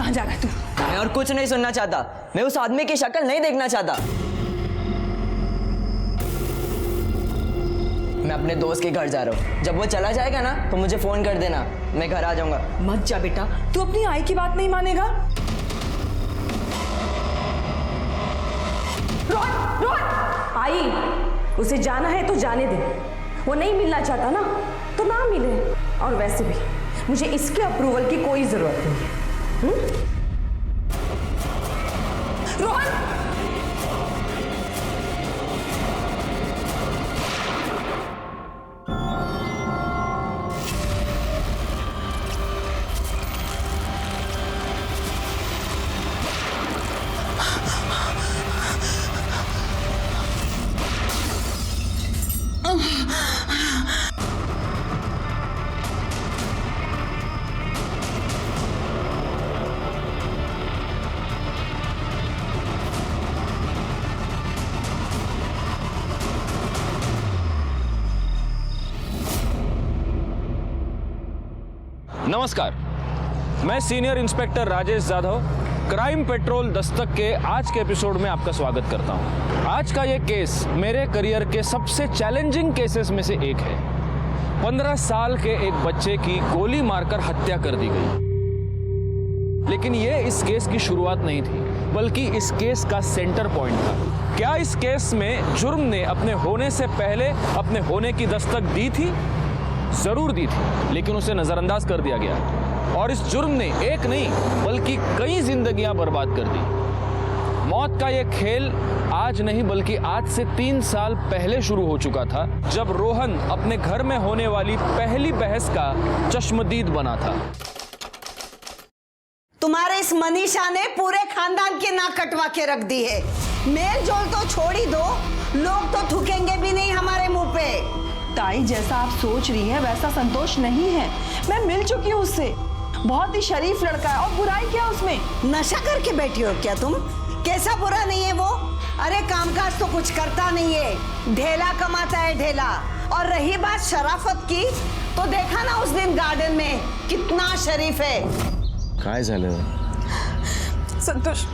कहाँ जा रहा है तू? मैं और कुछ नहीं सुनना चाहता। मैं उस आदमी की शक्ल नहीं देखना चाहता। मैं अपने दोस्त के घर जा रहा हूँ। जब वो चला जाएगा ना तो मुझे फोन कर देना, मैं घर आ जाऊंगा। मत जा बेटा, तू अपनी आई की बात नहीं मानेगा। रोहन, रोहन, आई, उसे जाना है तो जाने दे। वो नहीं मिलना चाहता ना तो ना मिले। और वैसे भी मुझे इसके अप्रूवल की कोई जरूरत नहीं है। रोहन, नमस्कार, मैं senior inspector Rajesh Jadhav crime petrol Dastak के आज के एपिसोड में आपका स्वागत करता हूं। आज का ये केस मेरे करियर के सबसे चैलेंजिंग केसेस में से एक है। 15 साल के एक बच्चे की गोली मारकर हत्या कर दी गई। लेकिन ये इस केस की शुरुआत नहीं थी, बल्कि इस केस का सेंटर पॉइंट था। क्या इस केस में जुर्म ने अपने होने से पहले अपने होने की दस्तक दी थी? जरूर दी थी, लेकिन उसे नजरअंदाज कर दिया गया और इस जुर्म ने एक नहीं बल्कि कई जिंदगियां बर्बाद कर दी। मौत का यह खेल आज नहीं बल्कि आज से 3 साल पहले शुरू हो चुका था, जब रोहन अपने घर में होने वाली पहली बहस का चश्मदीद बना था। तुम्हारे इस मनीषा ने पूरे खानदान की नाक कटवा के रख दी है। मेल जोल तो छोड़ ही दो, लोग तो थूकेंगे भी नहीं हमारे मुंह पे। ताई, जैसा आप सोच रही हैं वैसा संतोष नहीं है। मैं मिल चुकी हूँ उससे। बहुत ही शरीफ लड़का है। और बुराई क्या उसमें? नशा करके बैठी हो क्या तुम? कैसा बुरा नहीं है वो? अरे कामकाज तो कुछ करता नहीं है, ढेला कमाता है ढेला। और रही बात शराफत की, तो देखा ना उस दिन गार्डन में कितना शरीफ है। काय झालं? संतोष,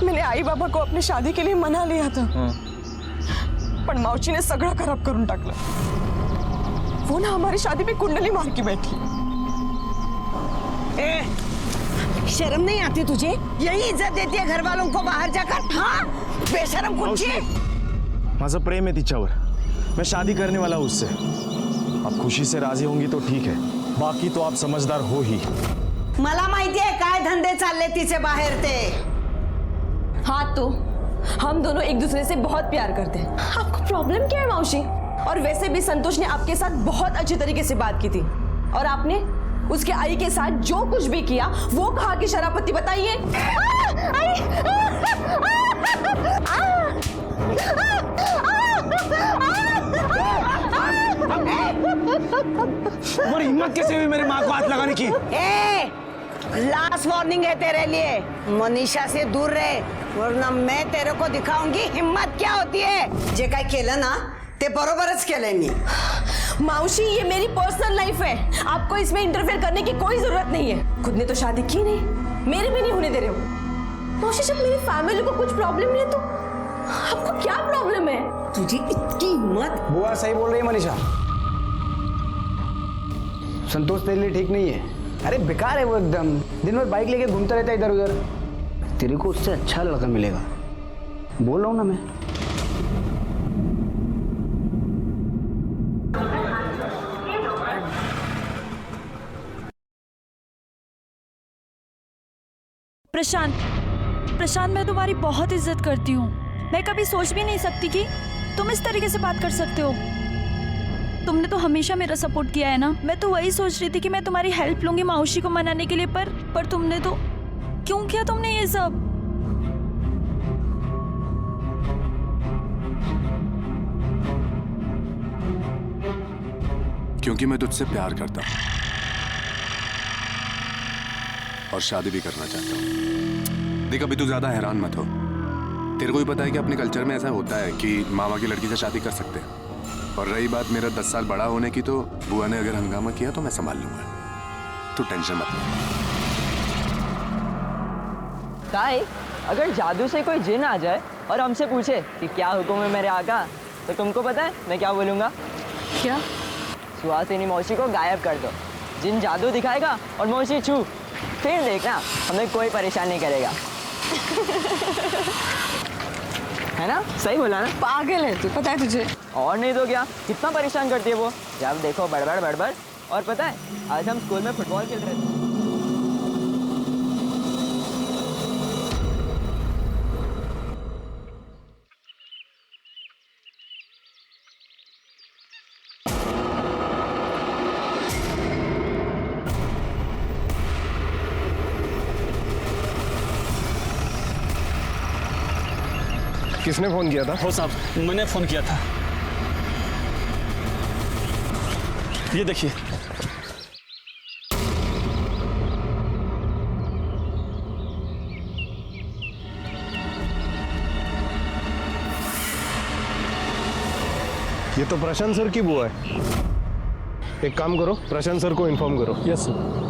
मैंने आई बाबा को अपनी शादी के लिए मना लिया था, पण मावशीने सगळं खराब करून टाकलं। वो ना हमारी शादी में कुंडली मार के बैठी। शर्म नहीं आती तुझे? यही इज्जत देती है घर वालों को बाहर जाकर? हाँ, बेशरम कुंची। माझं प्रेम है तिच्यावर, मैं शादी करने वाला हूँ उससे। आप खुशी से राजी होंगी तो ठीक है, बाकी तो आप समझदार हो ही। मला माहिती है काय धंदे चालले तिचे बाहेर ते। हाँ, तो हम दोनों एक दूसरे से बहुत प्यार करते हैं। आपको प्रॉब्लम क्या है मावशी? और वैसे भी संतोष ने आपके साथ बहुत अच्छे तरीके से बात की थी, और आपने उसके आई के साथ जो कुछ भी किया वो कहा कि शराफती। बताइए। तुम्हारी हिम्मत कैसे हुई मेरी माँ को हाथ लगाने की? लास्ट वार्निंग है तेरे लिए, मनीषा से दूर रहे, वरना मैं तेरे को दिखाऊंगी हिम्मत क्या होती है। जे काय केलं ना ते बरोबरच केलंय मी। मावशी, ये मेरी पर्सनल लाइफ है, आपको इसमें इंटरफेयर करने की कोई जरूरत नहीं है। खुद ने तो शादी की नहीं, मेरे भी नहीं होने दे रहे हो। मावशी, जब मेरी फैमिली को कुछ प्रॉब्लम नहीं है तो आपको क्या प्रॉब्लम है? तुझी इतकी हिम्मत? बुआ सही बोल रही है मनीषा, संतोष तेरे लिए ठीक नहीं है। अरे बेकार है वो, एकदम दिन भर बाइक लेके घूमता रहता है इधर उधर। तेरे को उससे अच्छा लड़का मिलेगा, बोल रहा हूँ ना मैं। प्रशांत, मैं तुम्हारी बहुत इज्जत करती हूँ। मैं कभी सोच भी नहीं सकती कि तुम इस तरीके से बात कर सकते हो। तुमने तो हमेशा मेरा सपोर्ट किया है ना। मैं तो वही सोच रही थी कि मैं तुम्हारी हेल्प लूंगी मावशी को मनाने के लिए, पर तुमने तो क्यों किया तुमने ये सब? क्योंकि मैं तुझसे प्यार करता हूं और शादी भी करना चाहता हूं। देख, अभी तू ज्यादा हैरान मत हो। तेरे को भी पता है कि अपने कल्चर में ऐसा होता है कि मामा की लड़की से शादी कर सकते हैं। और रही बात मेरा 10 साल बड़ा होने की, तो बुआ ने अगर हंगामा किया तो मैं संभाल लूंगा। तू टेंशन मत ले। काई, अगर जादू से कोई जिन आ जाए और हमसे पूछे कि क्या हुक्म है मेरे आका, तो तुमको पता है मैं क्या बोलूँगा? क्या? सुहासिनी मौसी को गायब कर दो, जिन जादू दिखाएगा और मौसी छू, फिर देखना हमें कोई परेशान नहीं करेगा। है ना? सही बोला ना? पागल है तू, पता है तुझे? और नहीं तो क्या, कितना परेशान करती है वो, जब देखो बड़बड़ बड़बड़। और पता है आज हम स्कूल में फुटबॉल खेल रहे थे। किसने फोन किया था? हो साहब, मैंने फ़ोन किया था। ये देखिए। ये तो प्रशांत सर की बुआ है। एक काम करो, प्रशांत सर को इन्फॉर्म करो। Yes sir.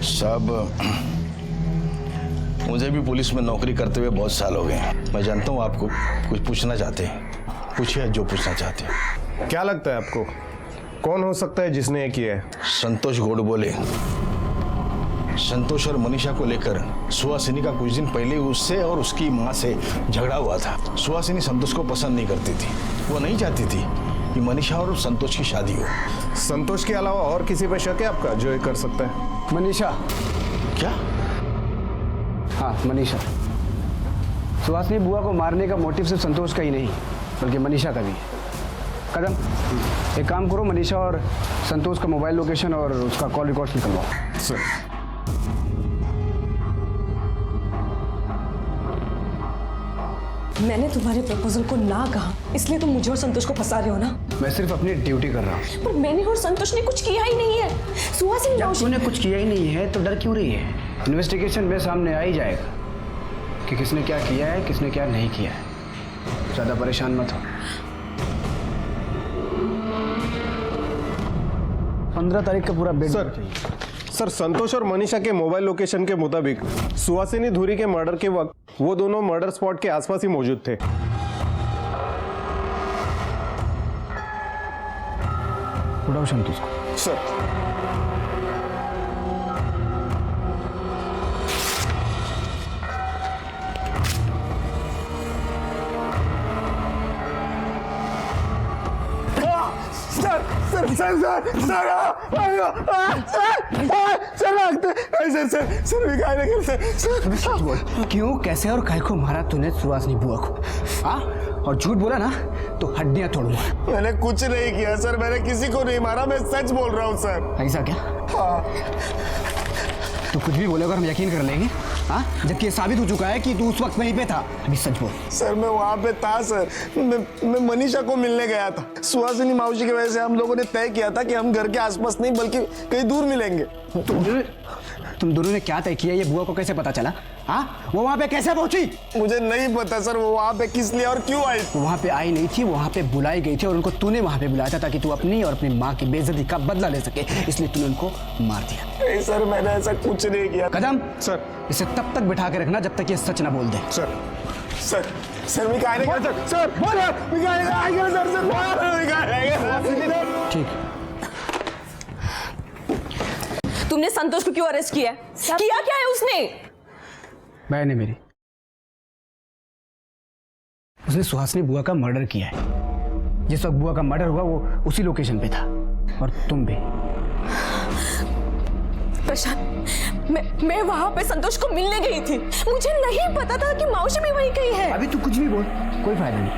साहब, मुझे भी पुलिस में नौकरी करते हुए बहुत साल हो गए। मैं जानता हूँ आपको कुछ पूछना चाहते हैं, पूछिए जो पूछना चाहते हैं। क्या लगता है आपको कौन हो सकता है जिसने ये किया है? संतोष गोडबोले। संतोष और मनीषा को लेकर सुहासिनी का कुछ दिन पहले उससे और उसकी माँ से झगड़ा हुआ था। सुहासिनी संतोष को पसंद नहीं करती थी, वो नहीं चाहती थी कि मनीषा और संतोष की शादी हो। संतोष के अलावा और किसी पे शक है आपका जो ये कर सकता है? मनीषा। क्या? हाँ, मनीषा। सुहासिनी बुआ को मारने का मोटिव सिर्फ संतोष का ही नहीं बल्कि मनीषा का भी है। कदम, एक काम करो, मनीषा और संतोष का मोबाइल लोकेशन और उसका कॉल रिकॉर्ड्स निकलवाओ। सर, मैंने तुम्हारे प्रपोजल को ना कहा, इसलिए तुम मुझे और संतोष को फंसा रहे हो ना? मैं सिर्फ अपनी ड्यूटी कर रहा हूँ। पर मैंने और संतोष ने कुछ किया ही नहीं है। सुहासिनी जब मौसी- तूने कुछ किया ही नहीं है तो डर क्यों रही है? इन्वेस्टिगेशन में सामने आ ही जाएगा कि किसने क्या किया है, किसने क्या नहीं किया है। ज़्यादा परेशान मत हो। 15 तारीख का पूरा बेड सर, संतोष और मनीषा के मोबाइल लोकेशन के मुताबिक सुहासिनी धुरी के मर्डर के वक्त वो दोनों मर्डर स्पॉट के आसपास ही मौजूद थे। उड़ाओ संतोष को। सर, क्यों, कैसे और काहे को मारा तूने सुहासिनी बुआ को? हाँ, और झूठ बोला ना तो हड्डियां तोड़ूंगा। मैंने कुछ नहीं किया सर, मैंने किसी को नहीं मारा, मैं सच बोल रहा हूँ सर। ऐसा क्या? तू कुछ भी बोलेगा और हम यकीन कर लेंगे? हाँ, जबकि ये साबित हो चुका है कि तू उस वक्त वहीं पे था। अभी सच बोल। सर, मैं वहाँ पे था सर। मैं मनीषा को मिलने गया था। सुहासिनी मौसी की वजह से हम लोगों ने तय किया था कि हम घर के आसपास नहीं बल्कि कहीं दूर मिलेंगे। तुम दोनों ने क्या तय किया? ये बुआ को कैसे पता चला? हाँ, वो वहाँ पे कैसे पहुंची? मुझे नहीं पता सर, वो वहाँ पे किस लिए और क्यों आई। वो वहाँ पे आई नहीं थी, वो वहाँ पे बुलाई गई थी और उनको तूने वहाँ पे बुलाया था ताकि तू अपनी और अपनी माँ की बेइज्जती का बदला ले सके, इसलिए तूने उनको मार दिया। नहीं सर, मैंने ऐसा कुछ नहीं किया। कदम, सर, इसे तब तक बिठा के रखना जब तक ये सच ना बोल दे। सर मैं क्या नहीं सर, सर बोल मैं क्या नहीं सर, ठीक। तुमने संतोष को क्यों अरेस्ट किया? किया क्या है उसने? मैंने मेरी उसने सुहासिनी बुआ का मर्डर किया है। जिस वक्त बुआ का मर्डर हुआ वो उसी लोकेशन पे था और तुम भी। प्रशांत, मैं वहां पे संतोष को मिलने गई थी। मुझे नहीं पता था कि मौसी भी वहीं कहीं है। अभी तू कुछ भी बोल, कोई फायदा नहीं,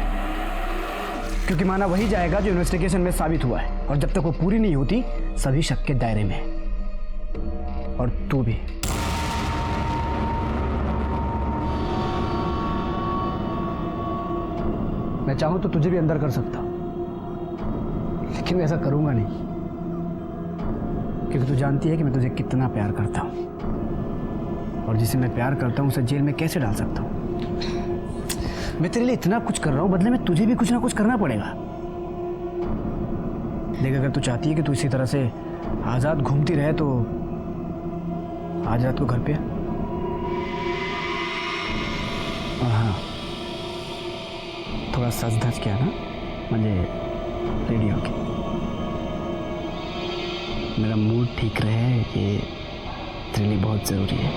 क्योंकि माना वही जाएगा जो इन्वेस्टिगेशन में साबित हुआ है और जब तक वो पूरी नहीं होती सभी शक के दायरे में है। और तू भी। मैं चाहूं तो तुझे भी अंदर कर सकता हूं, लेकिन मैं ऐसा करूंगा नहीं। क्योंकि तू जानती है कि मैं तुझे कितना प्यार करता हूँ, और जिसे मैं प्यार करता हूँ उसे जेल में कैसे डाल सकता हूँ। मैं तेरे लिए इतना कुछ कर रहा हूँ, बदले में तुझे भी कुछ ना कुछ करना पड़ेगा। देख, अगर तू चाहती है कि तू इसी तरह से आज़ाद घूमती रहे तो आज रात को घर पे। और हाँ, थोड़ा सच धज किया ना, म्हणजे रेडी होके। मेरा मूड ठीक रहे, ये तेरे लिए बहुत ज़रूरी है।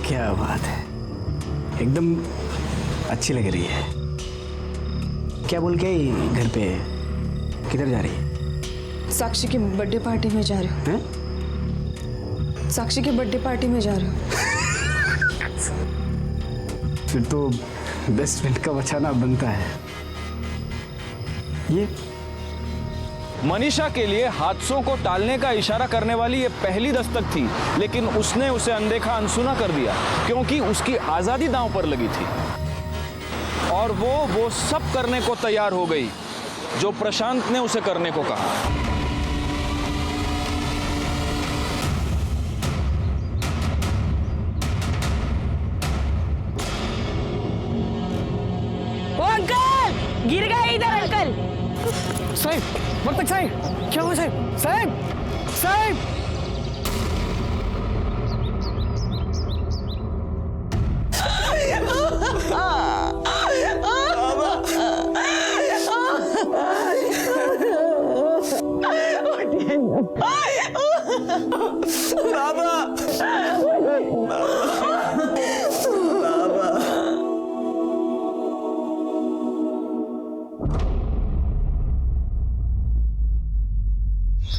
क्या बात है, एकदम अच्छी लग रही है। क्या बोल के घर पे किधर जा रही है? साक्षी की बर्थडे पार्टी में जा रही हूँ। हैं? साक्षी की बर्थडे पार्टी में जा रही हूँ। फिर तो बेस्ट फ्रेंड का बचाना बनता है। ये मनीषा के लिए हादसों को टालने का इशारा करने वाली ये पहली दस्तक थी, लेकिन उसने उसे अनदेखा अनसुना कर दिया क्योंकि उसकी आजादी दांव पर लगी थी और वो सब करने को तैयार हो गई जो प्रशांत ने उसे करने को कहा। ओ अंकल, गिर गए इधर अंकल। साहब, वक्त तक साहब, क्या हुआ साहब? साहब, साहब।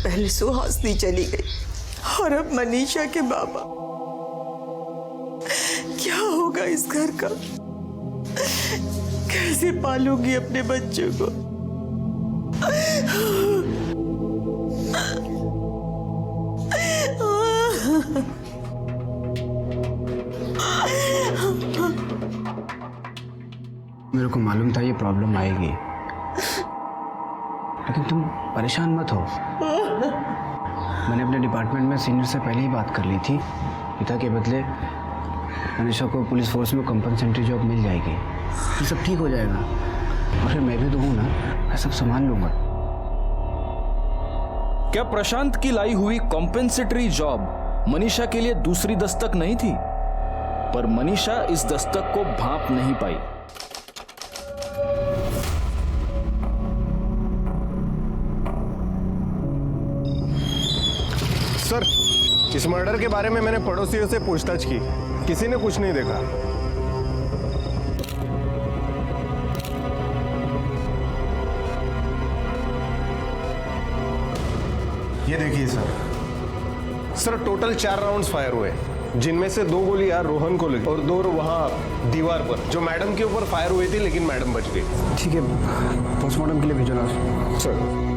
पहले सुहासिनी चली गई और अब मनीषा के बाबा। क्या होगा इस घर का? कैसे पालूंगी अपने बच्चों को? मेरे को मालूम था ये प्रॉब्लम आएगी, लेकिन तुम परेशान मत हो। मैंने अपने डिपार्टमेंट में सीनियर से पहले ही बात कर ली थी। पिता के बदले मनीषा को पुलिस फोर्स में कंपनसेटरी जॉब मिल जाएगी, फिर सब ठीक हो जाएगा। और फिर मैं भी तो हूँ ना, मैं सब संभाल लूंगा। क्या प्रशांत की लाई हुई कॉम्पेंसेटरी जॉब मनीषा के लिए दूसरी दस्तक नहीं थी? पर मनीषा इस दस्तक को भांप नहीं पाई। सर, इस मर्डर के बारे में मैंने पड़ोसियों से पूछताछ की, किसी ने कुछ नहीं देखा। ये देखिए सर, टोटल 4 राउंड्स फायर हुए, जिनमें से 2 गोलियां रोहन को लगी और 2 वहां दीवार पर जो मैडम के ऊपर फायर हुई थी, लेकिन मैडम बच गई। ठीक है, पोस्टमार्टम के लिए भेजो ना सर।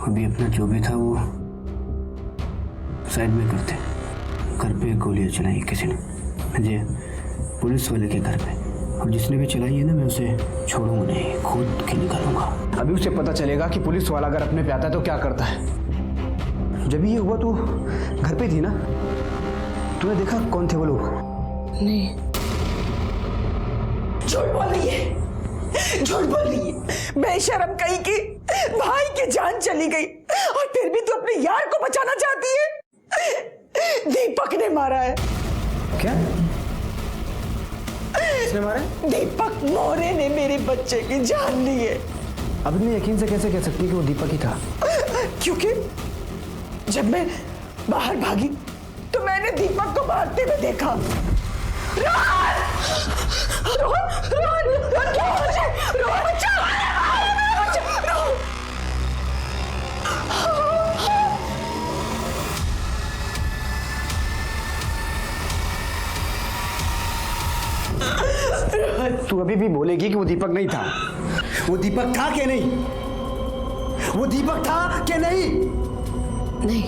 अभी अपना जो भी था वो साइड में करते। घर पे गोलियां चलाई किसी ने, जी पुलिस वाले के घर पे, और जिसने भी चलाई है ना, मैं उसे छोड़ूंगा नहीं, खुद के निकालूंगा। अभी उसे पता चलेगा कि पुलिस वाला अगर अपने पे आता है तो क्या करता है। जब ये हुआ तो घर पे थी ना, तूने देखा कौन थे वो लोग? नहीं। झूठ बोल रही है, झूठ बोल रही है। बेशरम कहीं की, भाई की जान चली गई और फिर भी तू अपने यार को बचाना चाहती है। दीपक ने मारा है। क्या? किसने मारा? दीपक मोरे ने मेरे बच्चे की जान ली है। अब इतने यकीन से कैसे कह सकती कि वो दीपक ही था? क्योंकि जब मैं बाहर भागी तो मैंने दीपक को भागते हुए देखा। रोहन क्या हो रहा है? रोहन बच्चा तू अभी भी बोलेगी कि वो दीपक नहीं था? वो दीपक था कि नहीं? वो दीपक था कि नहीं? नहीं।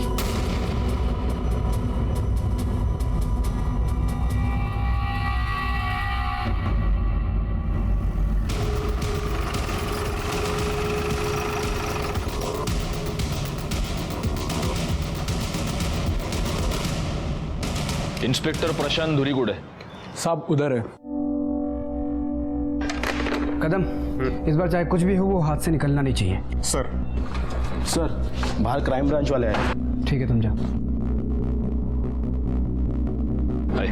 इंस्पेक्टर प्रशांत धुरीगुड़े साहब उधर है। कदम, इस बार चाहे कुछ भी हो वो हाथ से निकलना नहीं चाहिए। सर बाहर क्राइम ब्रांच वाले आए। ठीक है, तुम जाओ। Hi,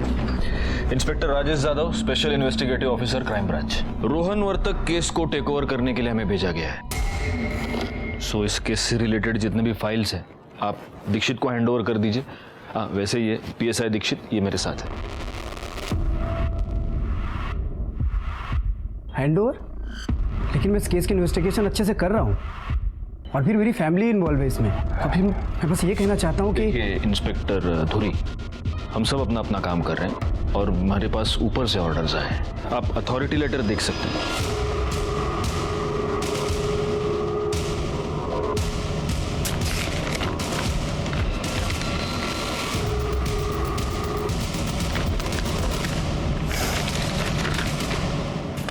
inspector Rajesh Jadhav, special investigative officer, crime branch. Rohan Vartak case को टेक ओवर करने के लिए हमें भेजा गया है। सो इस केस से रिलेटेड जितने भी फाइल्स हैं आप दीक्षित को हैंड ओवर कर दीजिए। हाँ, वैसे ये PSI दीक्षित ये मेरे साथ है। Hand over? लेकिन मैं इस केस की इन्वेस्टिगेशन अच्छे से कर रहा हूँ और फिर मेरी फैमिली इन्वॉल्व है इसमें। और फिर मैं बस ये कहना चाहता हूँ कि इंस्पेक्टर धुरी, हम सब अपना अपना काम कर रहे हैं और हमारे पास ऊपर से ऑर्डर्स आए हैं। आप अथॉरिटी लेटर देख सकते हैं।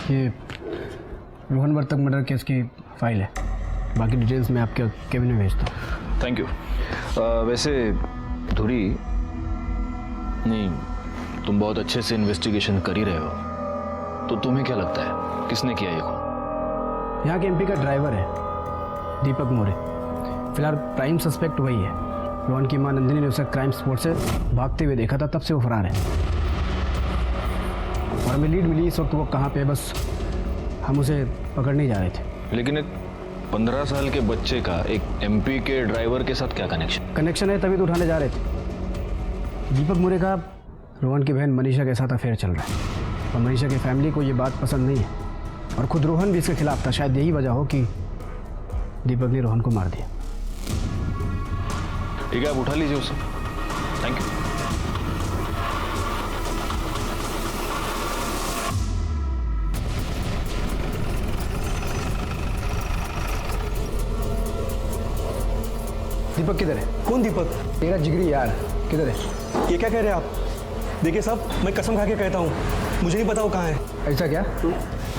ये रोहन वर्तक मर्डर केस की फाइल है। बाकी डिटेल्स मैं आपके केबिन में भेजता हूँ। Thank you. वैसे धुरी, नहीं, तुम बहुत अच्छे से इन्वेस्टिगेशन कर ही रहे हो, तो तुम्हें क्या लगता है किसने किया ये खून? यहाँ के MP का ड्राइवर है दीपक मोरे। फिलहाल प्राइम सस्पेक्ट वही है। रोहन की मां नंदिनी ने उसे क्राइम स्पॉट से भागते हुए देखा था, तब से वो फरार है। और हमें लीड मिली इस वक्त वो कहाँ पे है, बस हम उसे पकड़ने जा रहे थे। लेकिन एक 15 साल के बच्चे का एक MP के ड्राइवर के साथ क्या कनेक्शन है, तभी तो उठाने जा रहे थे। दीपक मोरे का रोहन की बहन मनीषा के साथ अफेयर चल रहा है और मनीषा की फैमिली को ये बात पसंद नहीं है और खुद रोहन भी इसके खिलाफ था। शायद यही वजह हो कि दीपक ने रोहन को मार दिया। ठीक है, आप उठा लीजिए उसे। Thank you. दीपक किधर है? कौन दीपक? तेरा जिगरी यार किधर है? ये क्या कह रहे हैं आप? देखिए साहब, मैं कसम खा के कहता हूँ, मुझे नहीं पता वो कहाँ है। ऐसा क्या?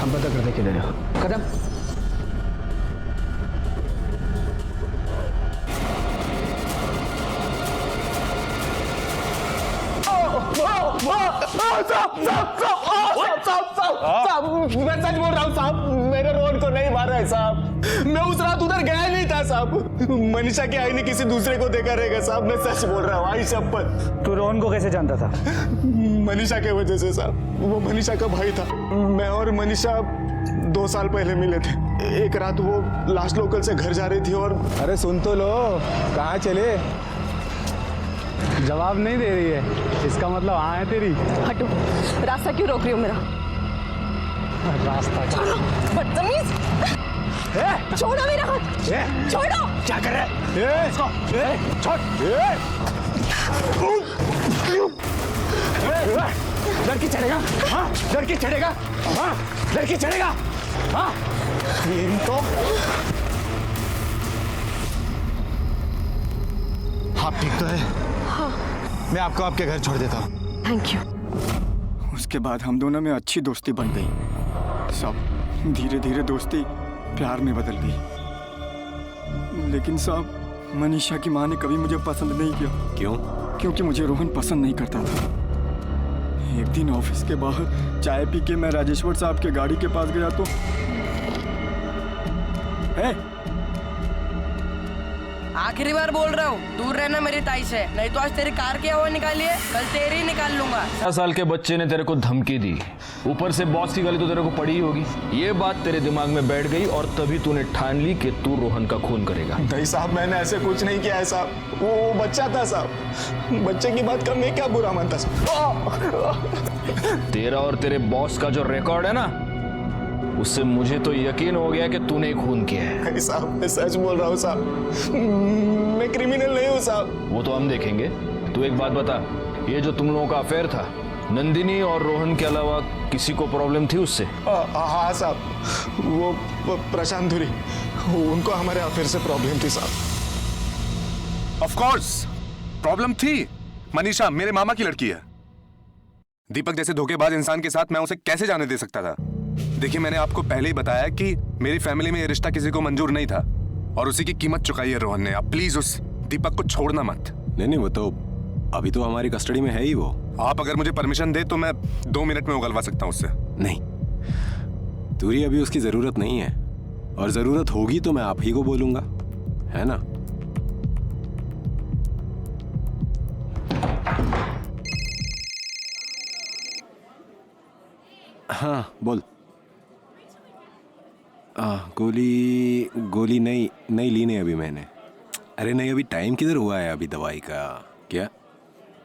हम पता करते किधर है। कदम, मैं सच बोल रहा हूँ साहब, मेरे रोहन को नहीं मारा है साहब। मैं उस रात उधर गया नहीं था साहब। मनीषा के आई ने किसी दूसरे को देखा रहेगा साहब, मैं सच बोल रहा हूँ, आई शपथ। तू रोहन को कैसे जानता था? मनीषा के वजह से साहब। वो मनीषा का भाई था। मैं और मनीषा 2 साल पहले मिले थे। एक रात वो लास्ट लोकल से घर जा रही थी और अरे सुन तो लो, कहाँ चले? जवाब नहीं दे रही है, इसका मतलब हाँ है तेरी। हटो, रास्ता क्यों रोक रही हो मेरा? रास्ता छोड़ो, बदतमीज! छोड़ो मेरा हाथ! छोड़ो! क्या कर रहे हैं? छोड़! लड़की चढ़ेगा? हाँ, लड़की चढ़ेगा? हाँ, लड़की चढ़ेगा? हाँ, इनको आप ठीक तो है? हाँ। मैं आपको आपके घर छोड़ देता हूँ। Thank you. उसके बाद हम दोनों में अच्छी दोस्ती बन गई। सब धीरे धीरे दोस्ती प्यार में बदल गई। लेकिन साहब, मनीषा की माँ ने कभी मुझे पसंद नहीं किया। क्यों? क्योंकि मुझे रोहन पसंद नहीं करता था। एक दिन ऑफिस के बाहर चाय पी के मैं राजेश्वर साहब के गाड़ी के पास गया तो आखिरी बार बोल रहा हूँ, दूर रहना मेरी ताई से, नहीं तो आज तेरी कार की हवा निकाली है, कल तेरी निकाल लूंगा। 10 साल के बच्चे ने तेरे को धमकी दी, ऊपर से बॉस की गाली तो तेरे को पड़ी ही होगी। ये बात तेरे दिमाग में बैठ गई और तभी तूने ठान ली कि तू रोहन का खून करेगा। नहीं साहब, मैंने ऐसे कुछ नहीं किया है साहब। वो बच्चा था साहब, बच्चे की बात का मैं क्या बुरा मानता साहब। तेरा और तेरे बॉस का जो रिकॉर्ड है ना, उससे मुझे तो यकीन हो गया कि तूने खून किया है। नहीं साहब, मैं सच बोल रहा हूँ साहब, मैं क्रिमिनल नहीं हूँ साहब। वो तो हम देखेंगे। तू एक बात बता, ये जो तुम लोगों का अफेयर था, नंदिनी और रोहन के अलावा किसी को प्रॉब्लम थी उससे? हाँ साहब, वो प्रशांत धुरी, उनको हमारे अफेयर से प्रॉब्लम थी साहब। ऑफ कोर्स प्रॉब्लम थी। मनीषा मेरे मामा की लड़की है। दीपक जैसे धोखेबाज इंसान के साथ मैं उसे कैसे जाने दे सकता था? देखिए, मैंने आपको पहले ही बताया कि मेरी फैमिली में ये रिश्ता किसी को मंजूर नहीं था और उसी की कीमत चुकाई है रोहन ने। आप प्लीज उस दीपक को छोड़ना मत। नहीं, वो तो अभी तो हमारी कस्टडी में है ही वो। आप अगर मुझे परमिशन दे तो मैं 2 मिनट में उगलवा सकता हूँ उससे। नहीं, दूरी अभी उसकी जरूरत नहीं है, और जरूरत होगी तो मैं आप ही को बोलूंगा, है ना? हाँ बोल। गोली नहीं ली नहीं अभी मैंने। अरे नहीं, अभी टाइम किधर हुआ है अभी दवाई का? क्या?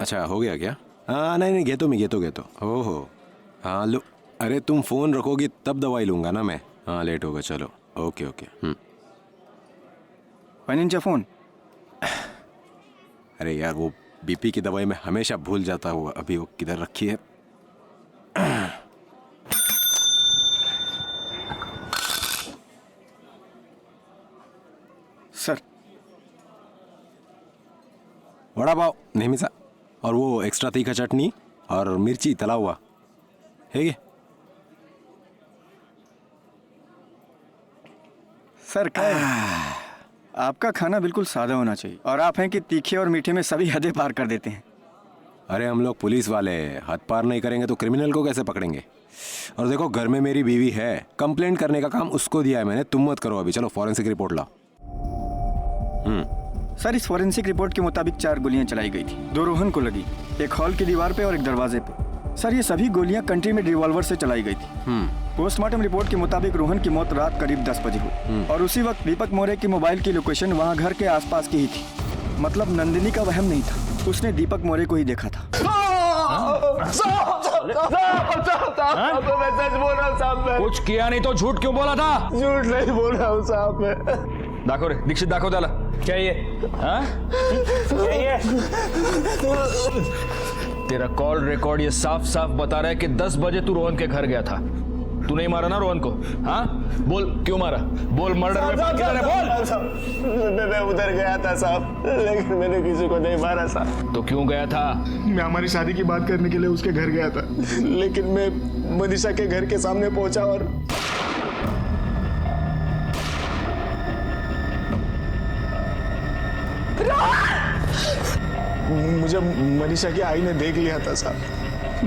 अच्छा, हो गया क्या? हाँ नहीं, गे तो हो हाँ लो। अरे तुम फोन रखोगी तब दवाई लूंगा ना मैं। हाँ लेट होगा, चलो ओके। Finance phone. अरे यार, वो बीपी की दवाई मैं हमेशा भूल जाता हूँ, अभी वो किधर रखी है। सर, वड़ा पाव नेहमीचा, और वो एक्स्ट्रा तीखा चटनी और मिर्ची तला हुआ है ये। सर क्या है? आपका खाना बिल्कुल सादा होना चाहिए, और आप हैं कि तीखे और मीठे में सभी हदें पार कर देते हैं। अरे हम लोग पुलिस वाले हद पार नहीं करेंगे तो क्रिमिनल को कैसे पकड़ेंगे? और देखो, घर में मेरी बीवी है, कंप्लेंट करने का काम उसको दिया है मैंने। तुम मत करो अभी, चलो फॉरेंसिक रिपोर्ट लाओ। सर, इस फॉरेंसिक रिपोर्ट के मुताबिक 4 गोलियां चलाई गई थी। 2 रोहन को लगी, एक हॉल की दीवार पे और एक दरवाजे पे। सर, ये सभी गोलियां कंट्री में रिवॉल्वर से चलाई गई थी। पोस्टमार्टम रिपोर्ट के मुताबिक रोहन की मौत रात करीब 10 बजे हुई, और उसी वक्त दीपक मोरे की मोबाइल की लोकेशन वहां घर के आसपास की ही थी। मतलब नंदिनी का वहम नहीं था, उसने दीपक मोरे को ही देखा था। मैं सच बोल रहा हूँ साहब। कुछ किया नहीं तो झूठ क्यों बोला था? झूठ नहीं बोल रहा हूँ साहब मैं। दाखो रे दीक्षित, दाखो त्याला। क्या ये? हाँ? क्या ये? तेरा कॉल रिकॉर्ड ये साफ साफ बता रहा है कि 10 बजे तू रोहन के घर गया था। तू नहीं मारा ना रोहन को? हाँ बोल, क्यों मारा? बोल, मर्डर वेपन किधर है? बोल। मैं उधर गया था साहब, लेकिन मैंने किसी को नहीं मारा साहब। तो क्यों गया था? मैं हमारी शादी की बात करने के लिए उसके घर गया था, लेकिन मैं मनीषा के घर के सामने पहुंचा और मुझे मनीषा की आई ने देख लिया था साहब।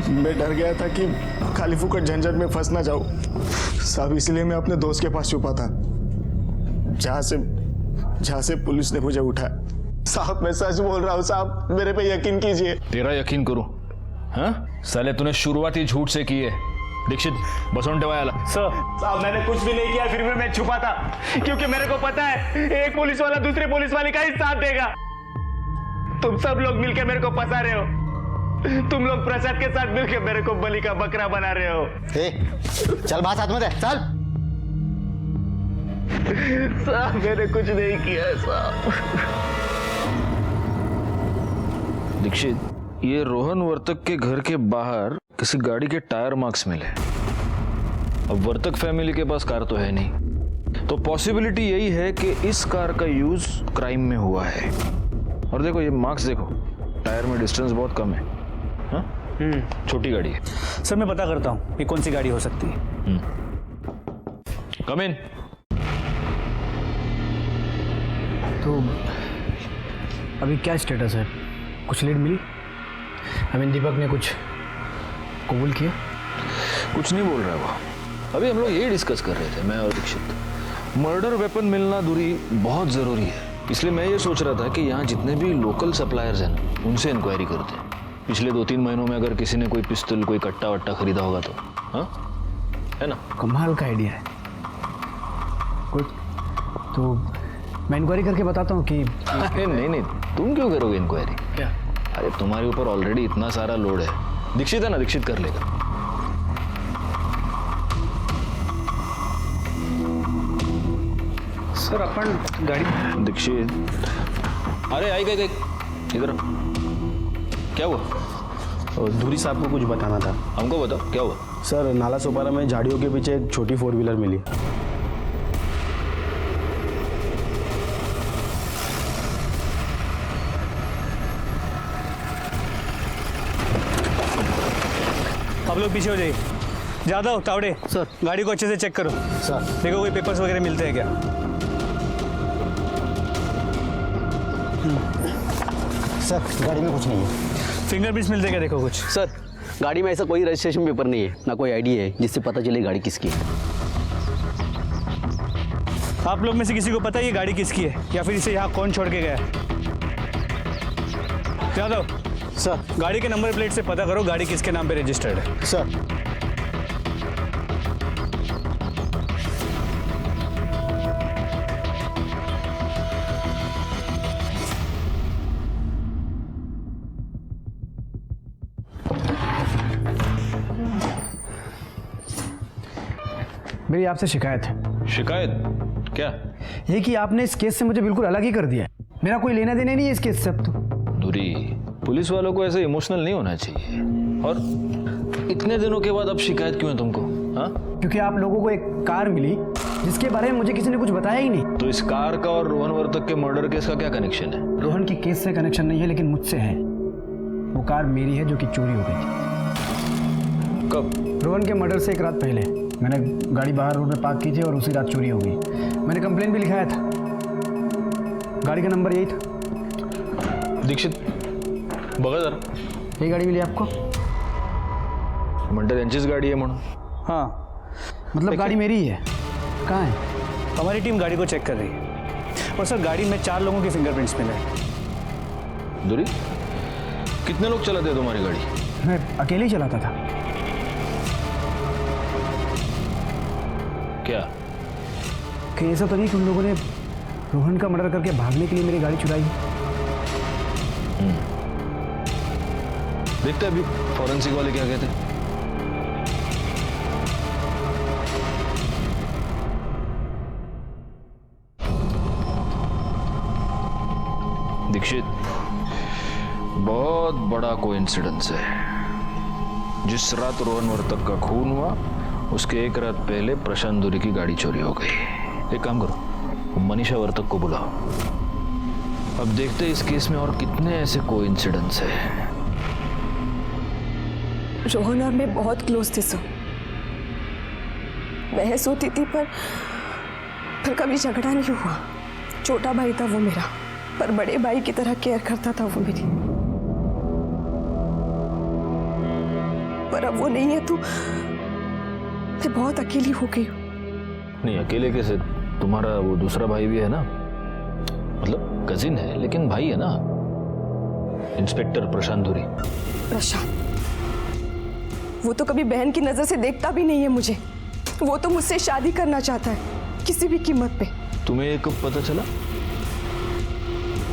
मैं डर गया था कि खाली फुकट झंझट में फंस ना जाऊं साहब, इसलिए मैं अपने दोस्त के पास छुपा था, जहां से पुलिस ने मुझे उठाया। साहब मैं सच बोल रहा हूं साहब, मेरे पे यकीन कीजिए। तेरा यकीन करूं? हाँ साले, तूने शुरुआत ही झूठ से की है। दीक्षित बसों टेवायाला। सर साहब, मैंने कुछ भी नहीं किया, फिर भी मैं छुपा था, क्योंकि मेरे को पता है एक पुलिस वाला दूसरे पुलिस वाले का ही साथ देगा। तुम सब लोग मिलकर मेरे को फंसा रहे हो, तुम लोग प्रसाद के साथ मिलकर मेरे को बलि का बकरा बना रहे हो। चल बात साथ में दे, चल। साहब मैंने कुछ नहीं किया साहब। दीक्षित, ये रोहन वर्तक के घर के बाहर किसी गाड़ी के टायर मार्क्स मिले। अब वर्तक फैमिली के पास कार तो है नहीं, तो पॉसिबिलिटी यही है कि इस कार का यूज क्राइम में हुआ है। और देखो ये मार्क्स देखो, टायर में डिस्टेंस बहुत कम है। छोटी गाड़ी है। सर मैं पता करता हूँ ये कौन सी गाड़ी हो सकती है। कम इन। तो अभी क्या स्टेटस है? कुछ लीड मिली? दीपक ने कुछ कबूल किया? कुछ नहीं बोल रहा वो। अभी हम लोग ये डिस्कस कर रहे थे, मैं और दीक्षित। मर्डर वेपन मिलना दूरी बहुत जरूरी है। इसलिए मैं ये सोच रहा था कि यहाँ जितने भी लोकल सप्लायर्स हैं ना, उनसे इंक्वायरी करते हैं। पिछले 2-3 महीनों में अगर किसी ने कोई पिस्तौल, कोई कट्टा वट्टा खरीदा होगा तो, हाँ, है ना? कमाल का आइडिया है। कुछ तो मैं इंक्वायरी करके बताता हूँ कि नहीं, तुम क्यों करोगे इंक्वायरी? क्या? अरे तुम्हारे ऊपर ऑलरेडी इतना सारा लोड है। दीक्षित है ना, दीक्षित कर लेगा। सर अपन गाड़ी दीक्षित, अरे आई गई इधर। क्या हुआ? धूरी साहब को कुछ बताना था। हमको बताओ क्या हुआ? सर, नाला सोपारा में झाड़ियों के पीछे एक छोटी 4 व्हीलर मिली। आप लोग पीछे हो जाइए। जादव, तावड़े, सर, गाड़ी को अच्छे से चेक करो। सर, देखो कोई पेपर्स वगैरह मिलते हैं क्या? सर, गाड़ी में कुछ नहीं है। फिंगरप्रिंट्स मिलते हैं क्या? देखो कुछ। सर, गाड़ी में ऐसा कोई रजिस्ट्रेशन पेपर नहीं है, ना कोई आईडी है जिससे पता चले गाड़ी किसकी है। आप लोग में से किसी को पता है ये गाड़ी किसकी है, या फिर इसे यहाँ कौन छोड़ के गया? यादव सर, गाड़ी के नंबर प्लेट से पता करो गाड़ी किसके नाम पे रजिस्टर्ड है। सर, मेरी आपसे शिकायत है। शिकायत क्या? ये कि आपने इस केस से मुझे बिल्कुल अलग ही कर दिया। मेरा कोई लेना देना नहीं है इस केस से अब तो। दूरी, पुलिस वालों को ऐसे इमोशनल नहीं होना चाहिए। और इतने दिनों के बाद अब शिकायत क्यों है तुमको? हाँ, क्योंकि आप लोगों को एक कार मिली जिसके बारे में मुझे किसी ने कुछ बताया ही नहीं। तो इस कार का और रोहन वर्तक के मर्डर केस का क्या कनेक्शन है? रोहन के केस से कनेक्शन नहीं है, लेकिन मुझसे है। वो कार मेरी है जो कि चोरी हो गई थी। कब? रोहन के मर्डर से एक रात पहले मैंने गाड़ी बाहर रोड पे पार्क की थी और उसी रात चोरी हो गई। मैंने कंप्लेन भी लिखाया था। गाड़ी का नंबर यही था। दीक्षित, बघा जरा, यही गाड़ी मिली आपको? म्हणते त्यांचीच गाड़ी है म्हणून। हाँ, मतलब गाड़ी मेरी ही है। कहाँ है? हमारी टीम गाड़ी को चेक कर रही है। और सर, गाड़ी में 4 लोगों के फिंगरप्रिंट्स मिले। दूरी, कितने लोग चलाते हैं तुम्हारी गाड़ी? मैं अकेले ही चलाता था। क्या? कहीं ऐसा तो नहीं कि उन लोगों ने रोहन का मर्डर करके भागने के लिए मेरी गाड़ी चुराई? देखते हैं अभी फॉरेंसिक वाले क्या कहते हैं। दीक्षित, बहुत बड़ा कोइंसिडेंस है। जिस रात रोहन वर्तक का खून हुआ उसके एक रात पहले प्रशांत दूरी की गाड़ी चोरी हो गई। एक काम करो, मनीषा वर्तक को बुलाओ। अब देखते हैं इस केस में और कितने ऐसे कोइंसिडेंस है। रोहन और मैं बहुत क्लोज थे सर। बहस होती थी पर कभी झगड़ा नहीं हुआ। छोटा भाई था वो मेरा, पर बड़े भाई की तरह केयर करता था वो मेरी। पर अब वो नहीं है तो मैं बहुत अकेली हो गई हूँ। नहीं, अकेले कैसे? तुम्हारा वो दूसरा भाई भी है ना, मतलब कजिन है लेकिन भाई है ना, इंस्पेक्टर प्रशांत धुरी। प्रशांत, वो तो कभी बहन की नजर से देखता भी नहीं है मुझे। वो तो मुझसे शादी करना चाहता है किसी भी कीमत पे। तुम्हें ये कब पता चला?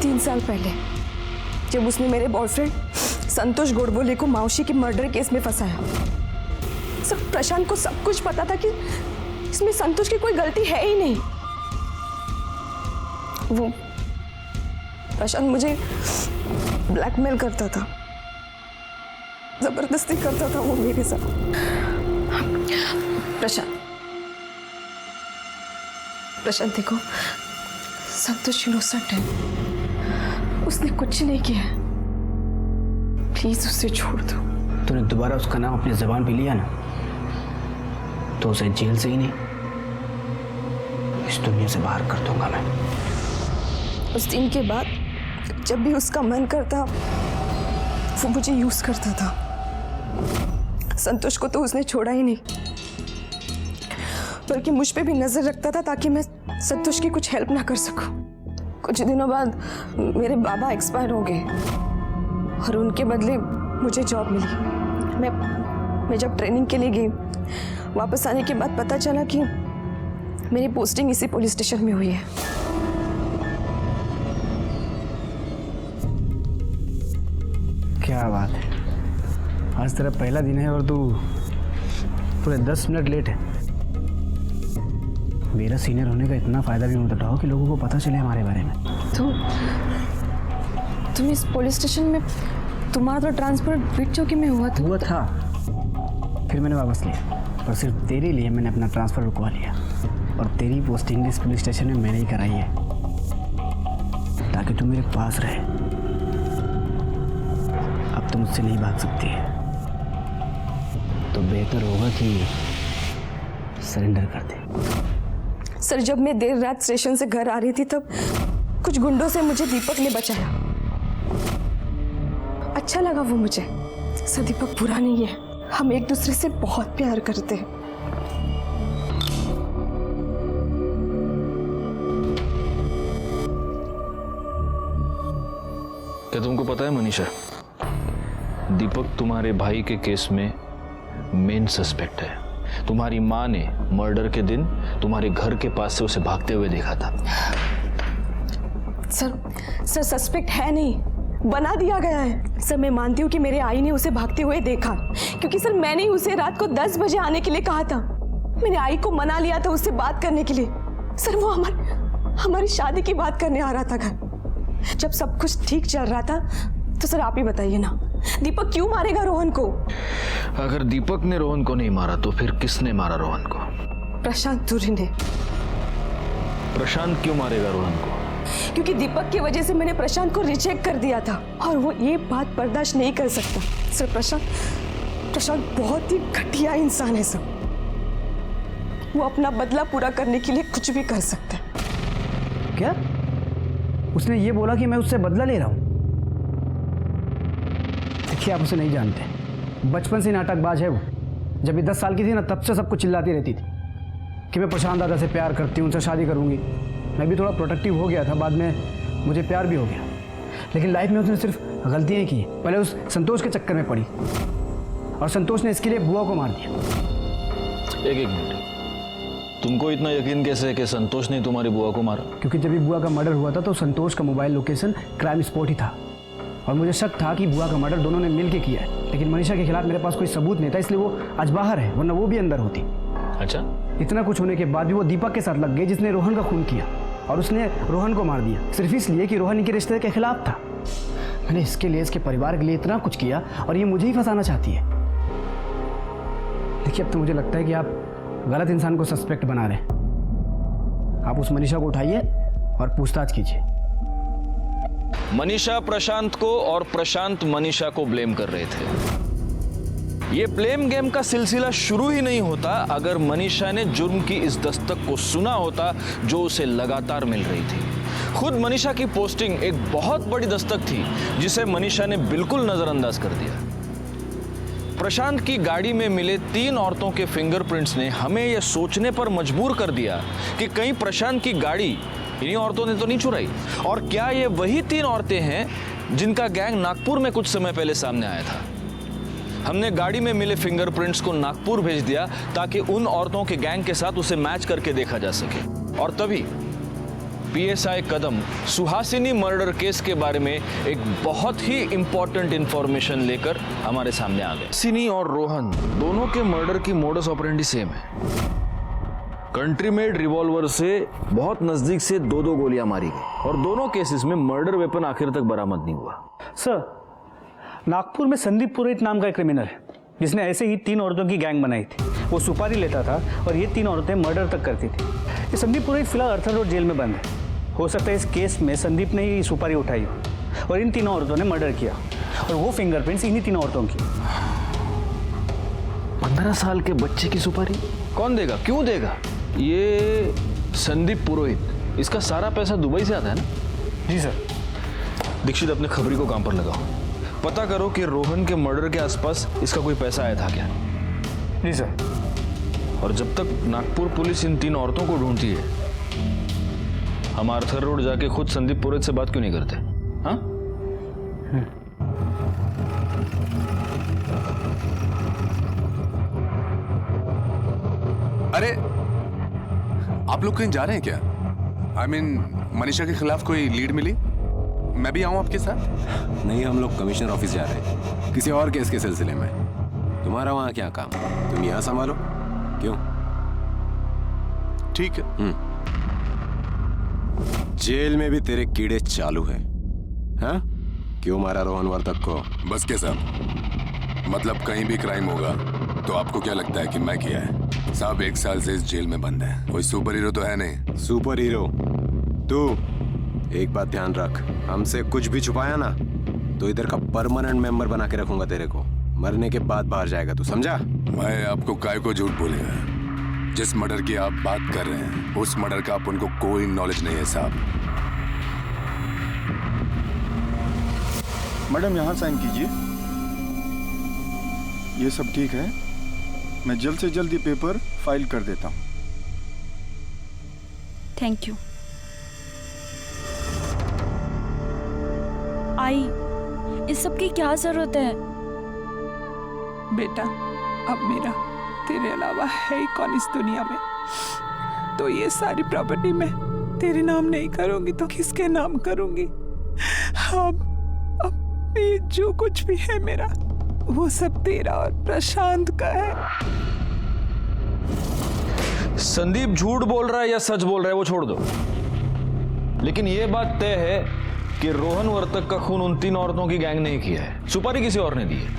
3 साल पहले, जब उसने मेरे बॉयफ्रेंड संतोष गोडबोले को मौसी की मर्डर केस में फंसाया। सब प्रशांत को सब कुछ पता था कि इसमें संतोष की कोई गलती है ही नहीं। वो प्रशांत मुझे ब्लैकमेल करता था, जबरदस्ती करता था वो मेरे साथ। प्रशांत देखो, संतोष इनोसेंट है, उसने कुछ नहीं किया। प्लीज उसे छोड़ दो। तूने दोबारा उसका नाम अपनी जुबान पे लिया ना, तो उसे जेल से ही नहीं इस दुनिया से बाहर कर दूंगा मैं। उस दिन के बाद जब भी उसका मन करता वो मुझे यूज करता था। संतोष को तो उसने छोड़ा ही नहीं, बल्कि मुझ पे भी नजर रखता था ताकि मैं संतोष की कुछ हेल्प ना कर सकूं। कुछ दिनों बाद मेरे बाबा एक्सपायर हो गए और उनके बदले मुझे जॉब मिली। मैं जब ट्रेनिंग के लिए गई, वापस आने के बाद पता चला कि मेरी पोस्टिंग इसी पुलिस स्टेशन में हुई है। क्या बात है, आज तेरा पहला दिन है और तू पूरे 10 मिनट लेट है। मेरा सीनियर होने का इतना फायदा भी मत उठाओ कि लोगों को पता चले हमारे बारे में। तुम इस पुलिस स्टेशन में, तुम्हारा तो ट्रांसफर बीट चौकी में हुआ था। फिर मैंने वापस लिया और सिर्फ तेरे लिए मैंने अपना ट्रांसफर रुकवा लिया और तेरी पोस्टिंग इस पुलिस स्टेशन में मैंने ही कराई है ताकि तू मेरे पास रहे। अब तुम मुझसे नहीं भाग सकती है, तो बेहतर होगा कि सरेंडर कर दे। सर, जब मैं देर रात स्टेशन से घर आ रही थी तब कुछ गुंडों से मुझे दीपक ने बचाया। अच्छा लगा वो मुझे। सर, दीपक बुरा नहीं है, हम एक दूसरे से बहुत प्यार करते हैं। क्या तुमको पता है मनीषा, दीपक तुम्हारे भाई के केस में मेन सस्पेक्ट है। तुम्हारी माँ ने मर्डर के दिन तुम्हारे घर के पास से उसे भागते हुए देखा था। सर सस्पेक्ट है नहीं, बना दिया गया है। सर, मैं मानती हूँ कि मेरे आई ने उसे भागते हुए देखा, क्योंकि सर मैंने उसे रात को 10 बजे आने के लिए कहा था। मैंने आई को मना लिया था उससे बात करने के लिए। सर, वो हमारी शादी की बात करने आ रहा था घर। जब सब कुछ ठीक चल रहा था तो सर आप ही बताइए ना, दीपक क्यों मारेगा रोहन को? अगर दीपक ने रोहन को नहीं मारा तो फिर किसने मारा रोहन को? प्रशांत तुरी ने। प्रशांत क्यों मारेगा रोहन को? क्योंकि दीपक की वजह से मैंने प्रशांत को रिजेक्ट कर दिया था और वो ये बात बर्दाश्त नहीं कर सकता। सर, प्रशांत बहुत ही घटिया इंसान है सर। वो अपना बदला पूरा करने के लिए कुछ भी कर सकता है। क्या? उसने ये बोला कि मैं उससे बदला ले रहा हूं? देखिए, आप उसे नहीं जानते, बचपन से नाटकबाज है वो। जब ये 10 साल की थी ना, तब से सबको चिल्लाती रहती थी कि मैं प्रशांत दादा से प्यार करती हूँ, उनसे शादी करूंगी। मैं भी थोड़ा प्रोटेक्टिव हो गया था, बाद में मुझे प्यार भी हो गया, लेकिन लाइफ में उसने सिर्फ गलतियां की। पहले उस संतोष के चक्कर में पड़ी और संतोष ने इसके लिए बुआ को मार दिया। एक मिनट, तुमको इतना यकीन कैसे है कि संतोष ने तुम्हारी बुआ को मारा? क्योंकि जब बुआ का मर्डर हुआ था तो संतोष का मोबाइल लोकेशन क्राइम स्पॉट ही था और मुझे शक था कि बुआ का मर्डर दोनों ने मिलकर किया है। लेकिन मनीषा के खिलाफ मेरे पास कोई सबूत नहीं था, इसलिए वो आज बाहर है, वरना वो भी अंदर होती। अच्छा, इतना कुछ होने के बाद भी वो दीपक के साथ लग गई जिसने रोहन का खून किया, और उसने रोहन को मार दिया सिर्फ इसलिए कि रोहन इनके रिश्ते के खिलाफ था। मैंने इसके लिए, इसके परिवार के लिए इतना कुछ किया और ये मुझे ही फंसाना चाहती है। देखिए, अब तो मुझे लगता है कि आप गलत इंसान को सस्पेक्ट बना रहे हैं। आप उस मनीषा को उठाइए और पूछताछ कीजिए। मनीषा प्रशांत को और प्रशांत मनीषा को ब्लेम कर रहे थे। ये ब्लेम गेम का सिलसिला शुरू ही नहीं होता अगर मनीषा ने जुर्म की इस दस्तक को सुना होता जो उसे लगातार मिल रही थी। खुद मनीषा की पोस्टिंग एक बहुत बड़ी दस्तक थी जिसे मनीषा ने बिल्कुल नजरअंदाज कर दिया। प्रशांत की गाड़ी में मिले 3 औरतों के फिंगरप्रिंट्स ने हमें यह सोचने पर मजबूर कर दिया कि कहीं प्रशांत की गाड़ी इन्हीं औरतों ने तो नहीं चुराई, और क्या ये वही 3 औरतें हैं जिनका गैंग नागपुर में कुछ समय पहले सामने आया था। हमने गाड़ी में मिले फिंगरप्रिंट्स को नागपुर भेज दिया ताकि उन औरतों के गैंग के साथ उसे मैच करके देखा जा सके, और तभी पीएसआई कदम सुहासिनी मर्डर केस के बारे में एक बहुत ही इंपॉर्टेंट इंफॉर्मेशन लेकर हमारे सामने आ गए। सिनी और रोहन दोनों के मर्डर की मोडस ऑपरेंडी सेम है। कंट्री मेड रिवॉल्वर से बहुत नजदीक से 2-2 गोलियां मारी गई और दोनों केसेस में मर्डर वेपन आखिर तक बरामद नहीं हुआ। सर, नागपुर में संदीप पुरोहित नाम का एक क्रिमिनल है जिसने ऐसे ही 3 औरतों की गैंग बनाई थी। वो सुपारी लेता था और ये 3 औरतें मर्डर तक करती थी। ये संदीप पुरोहित फिलहाल अर्थर रोड जेल में बंद है। हो सकता है इस केस में संदीप ने ही सुपारी उठाई और इन 3 औरतों ने मर्डर किया, और वो फिंगरप्रिंट्स इन्हीं 3 औरतों की। 15 साल के बच्चे की सुपारी कौन देगा, क्यों देगा? ये संदीप पुरोहित, इसका सारा पैसा दुबई से आता है ना? जी सर। दीक्षित, अपने खबरी को काम पर लगाओ, पता करो कि रोहन के मर्डर के आसपास इसका कोई पैसा आया था क्या। जी सर। और जब तक नागपुर पुलिस इन 3 औरतों को ढूंढती है हम आर्थर रोड जाके खुद संदीप पुरोहित से बात क्यों नहीं करते? हाँ? अरे आप लोग कहीं जा रहे हैं क्या? I mean, मनीषा के खिलाफ कोई लीड मिली? मैं भी आऊं आपके साथ? नहीं, हम लोग कमिश्नर ऑफिस जा रहे हैं किसी और केस के सिलसिले में। तुम्हारा वहां क्या काम? तुम यहाँ संभालो। क्यों? ठीक है। जेल में भी तेरे कीड़े चालू हैं, हाँ? क्यों मारा रोहन वर्तक को? बस के साहब, मतलब कहीं भी क्राइम होगा तो आपको क्या लगता है कि मैं किया है? साहब 1 साल से इस जेल में बंद है, कोई सुपर हीरो तो है नहीं। सुपर हीरो तू? एक बात ध्यान रख, हमसे कुछ भी छुपाया ना तो इधर का परमानेंट मेंबर बना के रखूंगा तेरे को। मरने के बाद बाहर जाएगा तू, समझा? मैं आपको काय को झूठ बोलेगा? जिस मर्डर की आप बात कर रहे हैं उस मर्डर का आप उनको कोई नॉलेज नहीं है साहब। मैडम यहाँ साइन कीजिए। ये सब ठीक है, मैं जल्द से जल्द ये पेपर फाइल कर देता हूँ। Thank you. आई, इस सब की क्या जरूरत है? बेटा, अब मेरा तेरे अलावा है ही कौन इस दुनिया में? तो ये सारी प्रॉपर्टी मैं तेरे नाम नहीं करूंगी तो किसके नाम करूंगी? अब ये जो कुछ भी है मेरा वो सब तेरा और प्रशांत का है। संदीप झूठ बोल रहा है या सच बोल रहा है वो छोड़ दो, लेकिन ये बात तय है कि रोहन वर्तक का खून उन 3 औरतों की गैंग ने किया है, सुपारी किसी और ने दी है।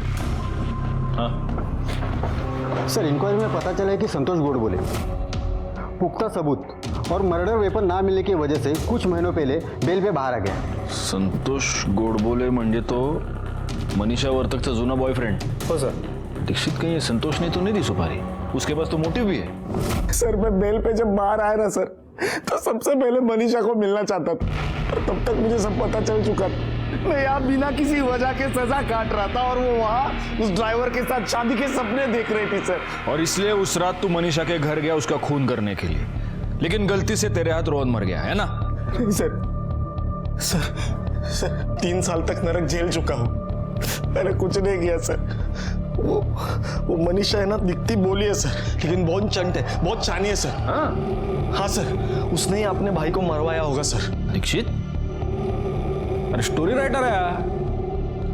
हाँ? सर, इंक्वायरी में पता चला है कि संतोष गोडबोले पुख्ता सबूत और मर्डर वेपन ना मिलने की वजह से कुछ महीनों पहले बेल पे बाहर आ गया। संतोष गोडबोले म्हणजे तो मनीषा वर्तकचा जुना बॉयफ्रेंड? हो सर। दीक्षित, कहीं संतोष ने तो नहीं दी सुपारी? उसके पास तो मोटिव भी है। सर, मैं बेल पे जब बाहर आया ना सर, तो सबसे पहले मनीषा को मिलना चाहता था, और तब तक मुझे सब पता चल चुका था। मैं यहाँ बिना किसी वजह के सजा काट रहा था और वो वहाँ उस ड्राइवर के साथ शादी के सपने देख रही थी सर। और इसलिए उस रात तू मनीषा के घर गया उसका खून करने के लिए, लेकिन गलती से तेरे हाथ रोहन मर गया है ना? नहीं सर 3 साल तक नरक झेल चुका हूँ, मैंने कुछ नहीं किया सर। वो मनीषा है ना, दिखती बोली है सर, लेकिन बहुत चंट है, बहुत चानी है सर। हाँ सर, उसने ही अपने भाई को मरवाया होगा सर। दीक्षित, अरे स्टोरी राइटर है,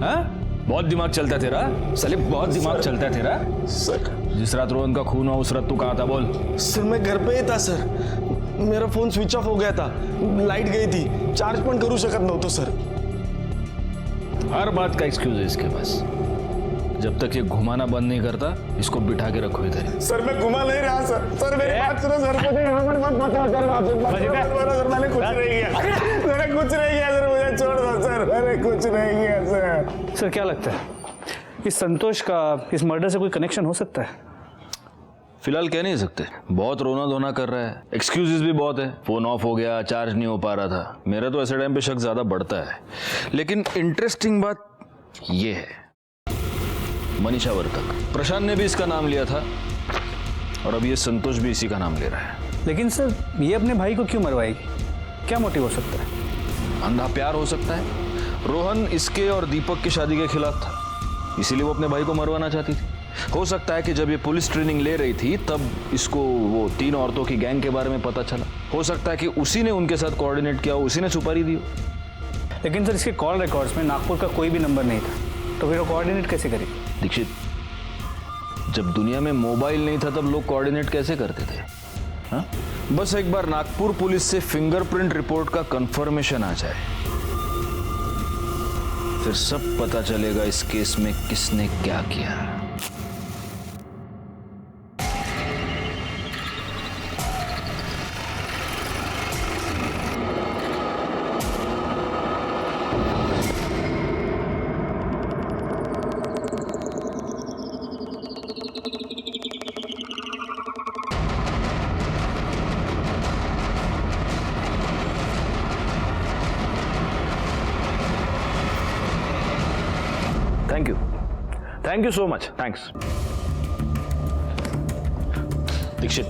हाँ? बहुत दिमाग चलता है तेरा साले, बहुत दिमाग चलता है तेरा सर। जिस रात रोहन का खून हुआ उस रात तू कहाँ था बोल? सर, मैं घर पे ही था सर, मेरा फोन स्विच ऑफ हो गया था, लाइट गई थी, चार्ज पण करू शकत नव्हतो सर। हर बात का एक्सक्यूज है इसके पास। जब तक ये घुमाना बंद नहीं करता इसको बिठा के रखो इधर। सर, मैं घुमा नहीं रहा सर। सर, मेरी बात सुनो सर, मुझे मत बताओ सर, मैंने कुछ नहीं किया, मैंने कुछ नहीं किया सर, मुझे छोड़ दो सर, मैंने कुछ नहीं किया सर। सर, क्या लगता है इस संतोष का इस मर्डर से कोई कनेक्शन हो सकता है? फिलहाल कह नहीं सकते, बहुत रोना धोना कर रहा है, एक्सक्यूजेस भी बहुत है, फोन ऑफ हो गया, चार्ज नहीं हो पा रहा था। मेरा तो ऐसे टाइम पे शक ज्यादा बढ़ता है। लेकिन इंटरेस्टिंग बात ये है, मनीषा वर्तक, प्रशांत ने भी इसका नाम लिया था और अब ये संतोष भी इसी का नाम ले रहा है। लेकिन सर, ये अपने भाई को क्यों मरवाएगी? क्या मोटिव हो सकता है? अंधा प्यार हो सकता है। रोहन इसके और दीपक की शादी के खिलाफ था, इसीलिए वो अपने भाई को मरवाना चाहती थी। हो सकता है कि जब ये पुलिस ट्रेनिंग ले रही थी तब इसको वो 3 औरतों की गैंग के बारे में पता चला। हो सकता है कि उसी ने उनके साथ कोऑर्डिनेट किया, उसी ने सुपारी दी। लेकिन सर, इसके कॉल रिकॉर्ड्स में नागपुर का कोई भी नंबर नहीं था, तो फिर वो कोऑर्डिनेट कैसे करेगी? दीक्षित, जब दुनिया में मोबाइल नहीं था तब लोग कोऑर्डिनेट कैसे करते थे? हाँ? बस एक बार नागपुर पुलिस से फिंगरप्रिंट रिपोर्ट का कंफर्मेशन आ जाए, फिर सब पता चलेगा इस केस में किसने क्या किया। Thank you so much, thanks. Dikshit,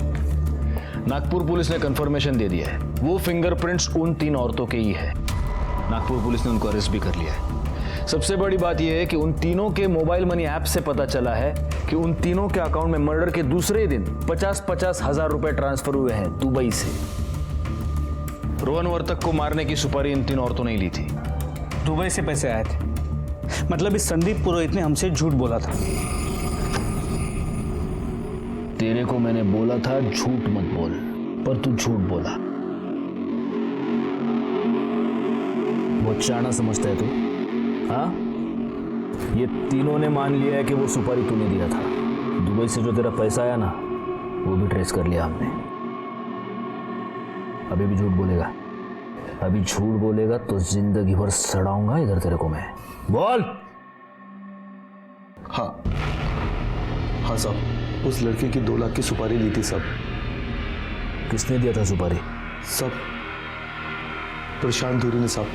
Nagpur police ने कंफर्मेशन दे दिया है, वो फिंगरप्रिंट्स उन 3 औरतों के ही है। नागपुर पुलिस ने उनको अरेस्ट भी कर लिया है। सबसे बड़ी बात यह है कि उन तीनों के मोबाइल मनी ऐप से पता चला है कि उन तीनों के अकाउंट में मर्डर के दूसरे दिन 50-50 हजार रुपए ट्रांसफर हुए हैं दुबई से। रोहन वर्तक को मारने की सुपारी इन 3 औरतों ने ली थी। दुबई से पैसे आए थे, मतलब इस संदीप पुरोहित ने हमसे झूठ बोला था। तेरे को मैंने बोला था झूठ मत बोल, पर तू झूठ बोला। बहुत शाना समझता है तू, हाँ? ये तीनों ने मान लिया है कि वो सुपारी तूने दिया था। दुबई से जो तेरा पैसा आया ना, वो भी ट्रेस कर लिया हमने। अभी भी झूठ बोलेगा? अभी झूठ बोलेगा तो जिंदगी भर सड़ाऊंगा इधर तेरे को मैं। बोल। हाँ हाँ साहब, उस लड़के की 2 लाख की सुपारी ली थी सब। किसने दिया था सुपारी? सब प्रशांत धुरी ने साहब।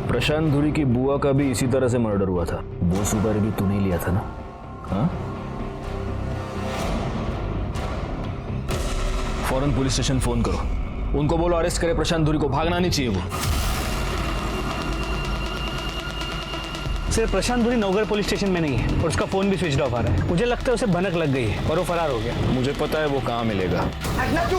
प्रशांत धुरी की बुआ का भी इसी तरह से मर्डर हुआ था, वो सुपारी भी तूने लिया था ना? हाँ? फौरन पुलिस स्टेशन फोन करो, उनको बोलो अरेस्ट करे प्रशांत धुरी को, भागना नहीं चाहिए वो। सर, प्रशांत धुरी नवगढ़ पुलिस स्टेशन में नहीं है और उसका फोन भी स्विच ऑफ आ रहा है। मुझे लगता है उसे भनक लग गई है और वो फरार हो गया। मुझे पता है वो कहाँ मिलेगा। तू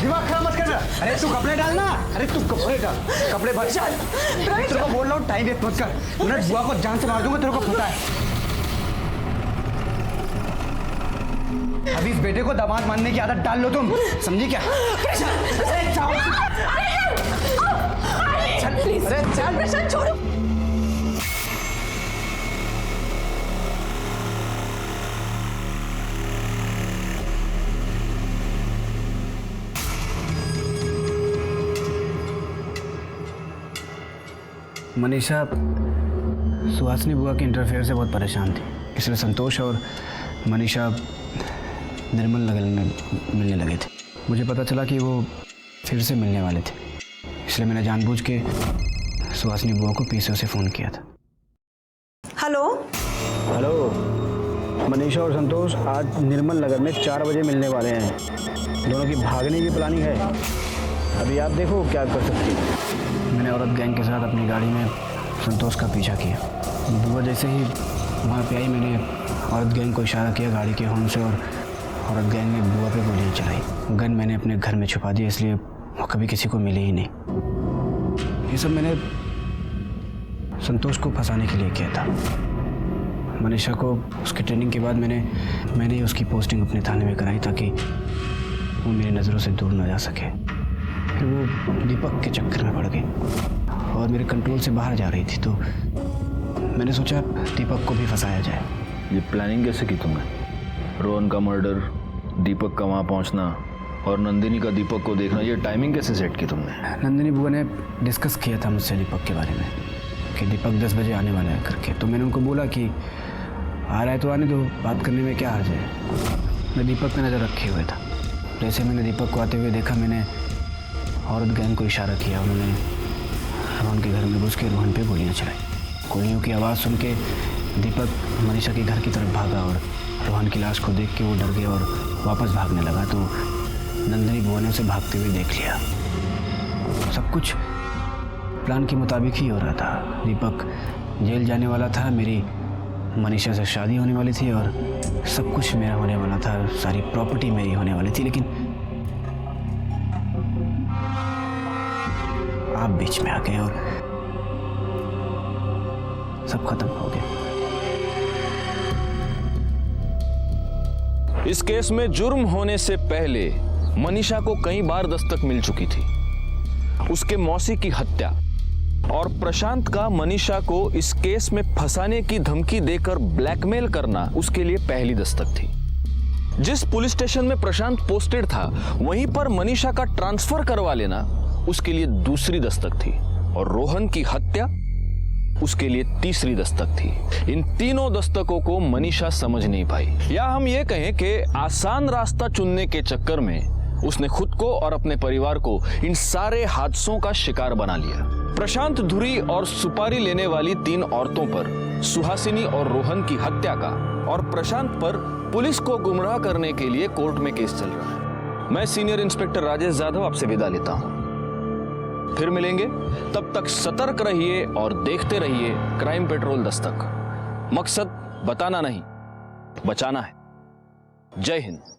दिमाग खराब मत करना। अरे तू कपड़े डालना, अरे तू कपड़े डाल, कपड़े भर। तेरे को बोल रहा हूँ टाइम वेस्ट मत कर, उन्हें बुआ को जान से मार दूंगा, तेरे को पता है। अभी इस बेटे को दामाद मानने की आदत डाल लो तुम, समझी क्या? अरे जाओ, अरे चल, छोड़ो। मनीषा सुहासिनी बुआ के इंटरफेयर से बहुत परेशान थी, इसलिए संतोष और मनीषा निर्मल नगर में मिलने लगे थे। मुझे पता चला कि वो फिर से मिलने वाले थे, इसलिए मैंने जानबूझ के सुहासिनी बुआ को पीसीओ से फ़ोन किया था। हेलो हेलो, मनीषा और संतोष आज निर्मल नगर में 4 बजे मिलने वाले हैं। दोनों की भागने की प्लानिंग है, अभी आप देखो क्या कर सकती है। मैंने औरत गैंग के साथ अपनी गाड़ी में संतोष का पीछा किया। बुआ जैसे ही वहाँ पे आई, मैंने औरत गैंग को इशारा किया गाड़ी के हॉर्न से, और औरत गैंग ने बुआ पे गोलियाँ चलाई। गन मैंने अपने घर में छुपा दिया, इसलिए वो कभी किसी को मिले ही नहीं। ये सब मैंने संतोष को फंसाने के लिए किया था। मनीषा को उसकी ट्रेनिंग के बाद मैंने ही उसकी पोस्टिंग अपने थाने में कराई ताकि वो मेरी नज़रों से दूर ना जा सके। फिर वो दीपक के चक्कर में पड़ गई और मेरे कंट्रोल से बाहर जा रही थी, तो मैंने सोचा दीपक को भी फंसाया जाए। ये प्लानिंग कैसे की तुमने? रोहन का मर्डर, दीपक का वहाँ पहुँचना और नंदिनी का दीपक को देखना, ये टाइमिंग कैसे सेट की तुमने? नंदिनी बुआ ने डिस्कस किया था मुझसे दीपक के बारे में कि दीपक 10 बजे आने वाला है करके, तो मैंने उनको बोला कि आ रहा है तो आने दो, बात करने में क्या हर्ज है। मैं दीपक पे नज़र रखे हुए था। जैसे मैंने दीपक को आते हुए देखा, मैंने औरत गैंग को इशारा किया। उन्होंने रोहन के घर में घुस के रोहन पे गोलियां चलाई। गोलियों की आवाज़ सुन के दीपक मनीषा के घर की तरफ भागा और रोहन की लाश को देख के वो डर गया और वापस भागने लगा, तो नंदिनी बुआ ने उसे भागते हुए देख लिया। सब कुछ प्लान के मुताबिक ही हो रहा था। दीपक जेल जाने वाला था, मेरी मनीषा से शादी होने वाली थी और सब कुछ मेरा होने वाला था, सारी प्रॉपर्टी मेरी होने वाली थी। लेकिन आप बीच में आ गए और सब खत्म हो गया। इस केस में जुर्म होने से पहले मनीषा को कई बार दस्तक मिल चुकी थी। उसके मौसी की हत्या और प्रशांत का मनीषा को इस केस में फंसाने की धमकी देकर ब्लैकमेल करना उसके लिए पहली दस्तक थी। जिस पुलिस स्टेशन में प्रशांत पोस्टेड था, वहीं पर मनीषा का ट्रांसफर करवा लेना उसके लिए दूसरी दस्तक थी और रोहन की हत्या उसके लिए तीसरी दस्तक थी। इन तीनों दस्तकों को मनीषा समझ नहीं पाई, या हम ये कहें कि आसान रास्ता चुनने के चक्कर में उसने खुद को और अपने परिवार को इन सारे हादसों का शिकार बना लिया। प्रशांत धुरी और सुपारी लेने वाली 3 औरतों पर सुहासिनी और रोहन की हत्या का और प्रशांत पर पुलिस को गुमराह करने के लिए कोर्ट में केस चल रहा है। मैं सीनियर इंस्पेक्टर राजेश जाधव आपसे विदा लेता हूं। फिर मिलेंगे, तब तक सतर्क रहिए और देखते रहिए क्राइम पेट्रोल दस्तक। मकसद बताना नहीं, बचाना है। जय हिंद।